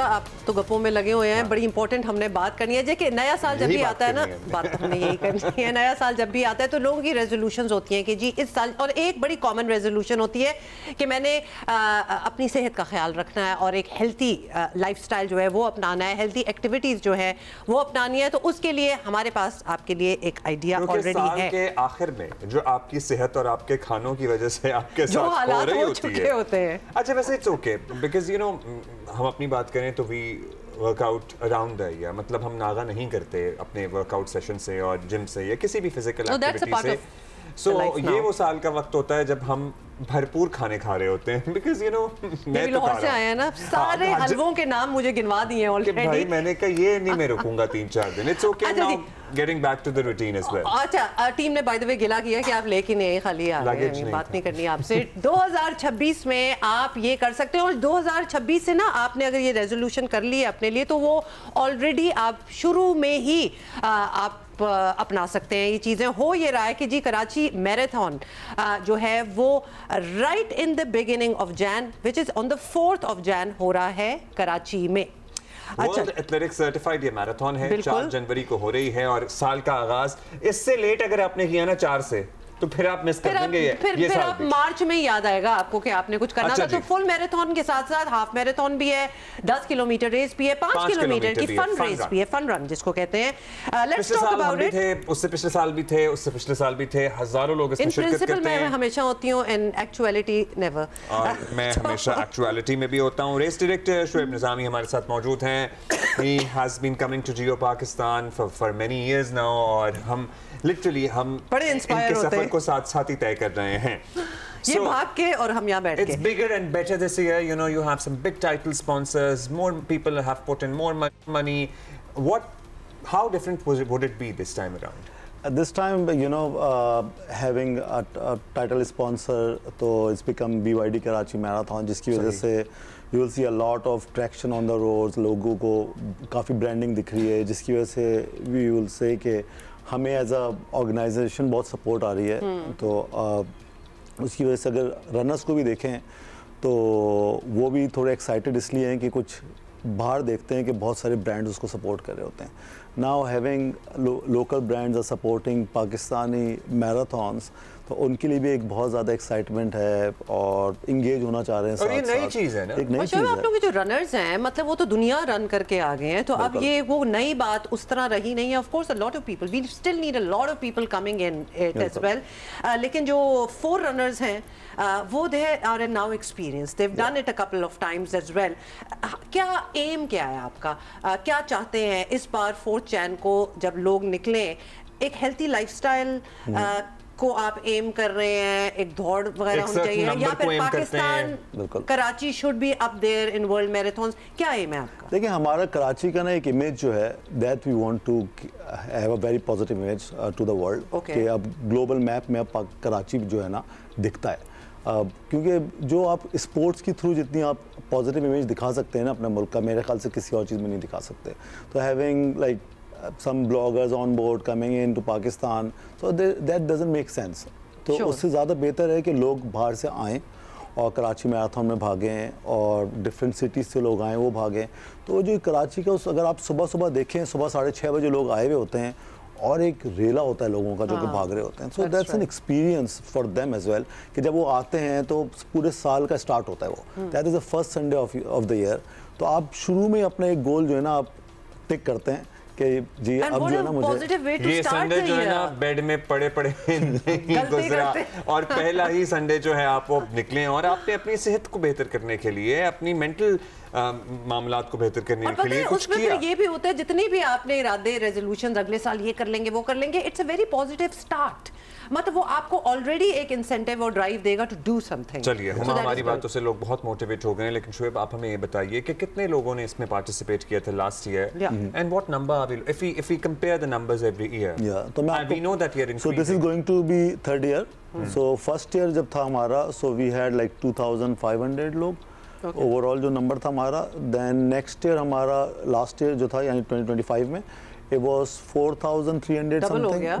آپ تو گپوں میں لگے ہوئے ہیں, بڑی امپورٹنٹ ہم نے بات کرنی ہے جی کہ نیا سال جب بھی آتا ہے نا, بات تو ہم نے یہی کرنی ہے, نیا سال جب بھی آتا ہے تو لوگوں کی ریزولوشنز ہوتی ہیں کہ جی اس سال, اور ایک بڑی کامن ریزولوشن ہوتی ہے کہ میں نے اپنی صحت کا خیال رکھنا ہے اور ایک ہیلتھی لائف سٹائل جو ہے وہ اپنانا ہے, ہیلتھی ایکٹیویٹیز جو ہے وہ اپنانی ہے. تو اس کے لیے ہمارے پاس آپ کے لیے ایک آئیڈیا آلریڈی ہے. سال کے آخر میں جو آپ کی صحت اور آپ کے کھانوں کی وجہ سے آپ کے ساتھ ہو رہی ہوتی ہے, ہوتے ہیں. اچھا ویسے it's okay because you know ہم اپنی بات کریں تو we work out around the year, مطلب ہم ناغہ نہیں کرتے اپنے ورک آؤٹ سیشن سے اور جم سے یا کسی بھی فزیکل ایکٹیویٹی سے. سو یہ وہ سال کا وقت ہوتا ہے جب ہم بھرپور کھانے کھا رہے ہوتے ہیں بیکاز یو نو میں لاہور سے آیا ہے نا, سارے حلووں کے نام مجھے گنوا دیے ہیں آلریڈی. بھائی میں نے کہا یہ نہیں میں رکوں گا 3-4 دن, it's okay now getting back to the routine as well. اچھا ٹیم نے بائی دی وے گلا کیا کہ آپ لے کے نہیں خالی آ گئے ہیں, بات نہیں کرنی آپ سے. 2026 میں آپ یہ کر سکتے ہیں, اور 2026 سے نا آپ نے اگر یہ ریزولوشن کر لی ہے اپنے لیے تو وہ آلریڈی آپ شروع میں ہی آپ اپنا سکتے ہیں یہ چیزیں. ہو یہ رہا ہے کہ جی کراچی میراتھن جو ہے وہ right in the beginning of Jan which is on the 4th of Jan ہو رہا ہے کراچی میں. ورلڈ ایتھلیٹکس سرٹیفائیڈ یہ میراتھن ہے, 4 جنوری کو ہو رہی ہے, اور سال کا آغاز اس سے لیٹ اگر آپ نے کیا نا 4 سے تو پھر آپ مس کر دیں گے. پھر آپ مارچ میں یاد آئے گا آپ کو کہ آپ نے کچھ کرنا تھا. تو فل میراتھن کے ساتھ ساتھ ہاف میراتھن بھی ہے, 10 کلومیٹر ریس بھی ہے, 5 کلومیٹر کی فن ریس بھی ہے, فن رن جس کو کہتے ہیں. Let's talk about it. اس سے پچھلے سال بھی تھے, اس سے پچھلے سال بھی تھے, ہزاروں لوگ اس میں شرکت کرتے ہیں. ان پرنسپل میں ہمیشہ ہوتی ہوں, ان ایکچویلٹی نیور. اور میں ہمیشہ ایکچویلٹی میں بھی ہوتا ہوں. ریس ڈائریکٹر شعیب نظامی ہمارے ساتھ موجود ہیں. He has been coming to Geo Pakistan for many years now, اور ہم literally ہم ان کے سفر کو ساتھ ساتھ ہی طے کر رہے ہیں. یہ بھاگ کے اور ہم یہاں بیٹھ کے. It's bigger and better this year. You know, you have some big title sponsors. More people have put in more money. How different would it be this time around? At this time, you know, having a title sponsor, so it's become BYD Karachi Marathon, jiski wajah se you will see a lot of traction on the roads. لوگوں کو کافی branding دکھ رہی ہے, جس کی وجہ سے we will say کہ ہمیں ایز اے آرگنائزیشن بہت سپورٹ آ رہی ہے. تو اس کی وجہ سے اگر رنرس کو بھی دیکھیں تو وہ بھی تھوڑے ایکسائٹیڈ اس لیے ہیں کہ کچھ باہر دیکھتے ہیں کہ بہت سارے برانڈز اس کو سپورٹ کر رہے ہوتے ہیں. Now having local brands are supporting Pakistani marathons, تو ان کے لیے بھی ایک بہت زیادہ ایکسائٹمنٹ ہے اور انگیج ہونا چاہ رہے ہیں. اور یہ نئی چیز ہے نا, ایک نئی چیز ہے. آپ لوگ جو رنرز ہیں مطلب وہ تو دنیا رن کر کے آ گئے ہیں, تو اب یہ وہ نئی بات اس طرح رہی نہیں ہے. Of course a lot of people, we still need a lot of people coming in it as well. لیکن جو 4 رنرز ہیں وہ they are now experienced, they've done it a couple of times as well. کیا M کیا ہے آپ کا, کیا چاہتے ہیں اس بار 4th Jan کو جب لوگ نکلیں؟ ایک ہیلتھی لائف سٹائل کو آپ ایم کر رہے ہیں, ایک دوڑ وغیرہ ہونی چاہیے, یا پھر Pakistan Karachi should be up there in world marathons, کیا ایم ہے آپ کا؟ دیکھیں ہمارا کراچی کا نا ایک امیج جو ہے that we want to have a very positive image to the world, کہ اب گلوبل میپ میں اب کراچی جو ہے نا دکھتا ہے. کیونکہ جو آپ اسپورٹس کی تھرو جتنی آپ پازیٹیو امیج دکھا سکتے ہیں نا اپنے ملک کا, میرے خیال سے کسی اور چیز میں نہیں دکھا سکتے. تو having like some bloggers on board coming into Pakistan, so that doesn't make sense. تو اس سے زیادہ بہتر ہے کہ لوگ باہر سے آئیں اور کراچی میراتھن میں بھاگیں, اور ڈفرینٹ سٹیز سے لوگ آئیں وہ بھاگیں. تو جو کراچی کا اگر آپ صبح دیکھیں, صبح 6:30 بجے لوگ آئے ہوئے ہوتے ہیں اور ایک ریلا ہوتا ہے لوگوں کا جو کہ بھاگ رہے ہوتے ہیں. So that's an experience for them as well, کہ جب وہ آتے ہیں تو پورے سال کا اسٹارٹ ہوتا ہے وہ, that is the first Sunday of the year. تو آپ شروع میں اپنا ایک گول جو ہے نا آپ ٹک کرتے ہیں کہ جی اب جو ہے نا مجھے یہ سنڈے جو ہے نا بیڈ میں پڑے نہیں گزرا, اور پہلا ہی سنڈے جو ہے آپ وہ نکلیں اور آپ نے اپنی صحت کو بہتر کرنے کے لیے, اپنی مینٹل معاملات کو بہتر کرنے کے لیے کچھ کیا. اس میں یہ بھی ہوتا ہے جتنی بھی آپ نے ارادے ریزولوشنز اگلے سال یہ کر لیں گے وہ کر لیں گے, it's a very positive start, مطلب وہ آپ کو آلریڈی ایک انسینٹیو اور ڈرائیو دے گا ٹو ڈو سم تھنگ. چلیے ہماری باتوں سے لوگ بہت موٹیویٹ ہو گئے ہیں, لیکن شعیب آپ ہمیں یہ بتائیے کہ کتنے لوگوں نے اس میں پارٹیسپیٹ کیا تھا last year, and what number if we compare the numbers every year, we know that we are increasing. So this is going to be 3rd year. So first year جب تھا ہمارا, so we had like 2500 لوگ over all جو number تھا ہمارا. Then next year ہمارا last year جو تھا یعنی 2025 میں it was 4,300 something,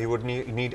you would need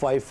5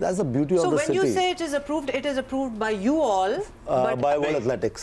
That's the beauty of the city. So when you say it is approved by you all, by World Athletics.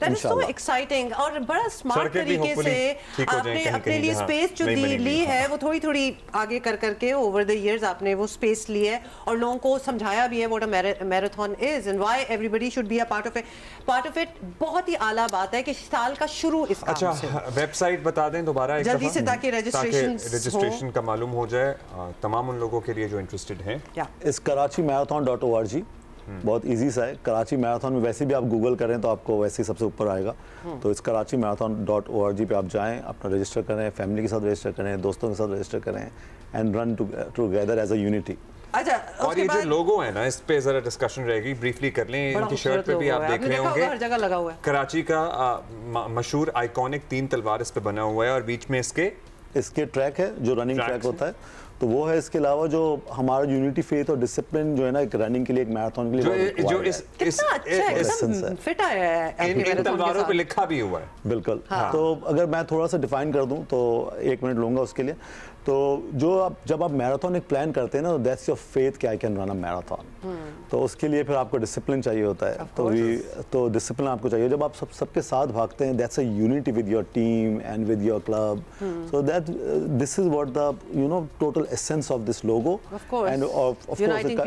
That is so exciting اور بڑا smart طریقے سے آپ نے اپنے لیے space جو لی ہے وہ تھوڑی تھوڑی آگے کر کے over the years آپ نے وہ space لی ہے اور لوگوں کو سمجھایا بھی ہے what a marathon is and why everybody should be a part of it. بہت ہی اعلیٰ بات ہے کہ سال کا شروع اس کام سے. اچھا ویب سائٹ بتا دیں دوبارہ ایک جلدی سے تاکہ رجسٹریشن کا معلوم ہو جائے تمام ان لوگوں کے لیے جو انٹرسٹڈ ہیں. اس KarachiMarathon.org بہت ایزی سا ہے. کراچی میراتھن میں ویسے بھی آپ گوگل کریں تو آپ کو ویسے ہی سب سے اوپر آئے گا. تو اس KarachiMarathon.org پہ آپ جائیں, اپنا رجسٹر کریں, فیملی کے ساتھ رجسٹر کریں, دوستوں کے ساتھ رجسٹر کریں and run together as a unity. اور یہ جو لوگو ہے نا اس پہ ذرا ڈسکشن رہے گی, بریفلی کر لیں. ان کی شرٹ پہ بھی آپ دیکھ رہے ہوں گے کراچی کا مشہور آئیکونک 3 تلوار اس پہ بنا ہوا ہے اور بیچ میں اس کے ٹریک ہے جو رننگ ٹریک ہوتا ہے تو وہ ہے. اس کے علاوہ جو ہمارا یونٹی فیتھ اور ڈسپلن جو ہے نا ایک رننگ کے لیے, ایک میراتھن کے لیے جو اس فٹ آیا ہے ان تلواروں پہ لکھا بھی ہوا ہے. بالکل. تو اگر میں تھوڑا سا ڈیفائن کر دوں تو 1 منٹ لوں گا اس کے لیے. تو جو جب آپ میراتھن ایک پلان کرتے ہیں نا, دیٹس یور فیتھ کہ I can run a marathon. تو اس کے لیے پھر آپ کو ڈسپلن چاہیے ہوتا ہے. تو ڈسپلن آپ کو چاہیے. جب آپ سب کے ساتھ بھاگتے ہیں, that's a unity with your team and with your club. So that this is what the total essence of this logo and of course uniting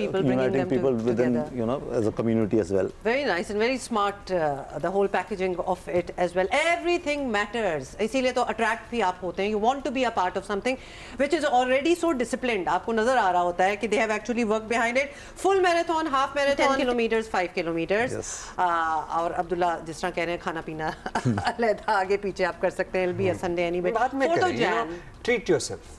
people within as a community as well. Very nice and very smart the whole packaging of it as well. Everything matters. اسی لیے تو attract بھی آپ ہوتے ہیں. You want to be a part of something which is already so disciplined. آپ کو نظر آ رہا ہوتا ہے کہ they have actually worked behind it. Full marathon, half marathon, 10 kilometers, 5 kilometers. اور عبداللہ جس طرح کہہ رہے ہیں کھانا پینا علیحدہ آگے پیچھے آپ کر سکتے ہیں. It'll be a Sunday anyway. 4th of Jan. Treat yourself.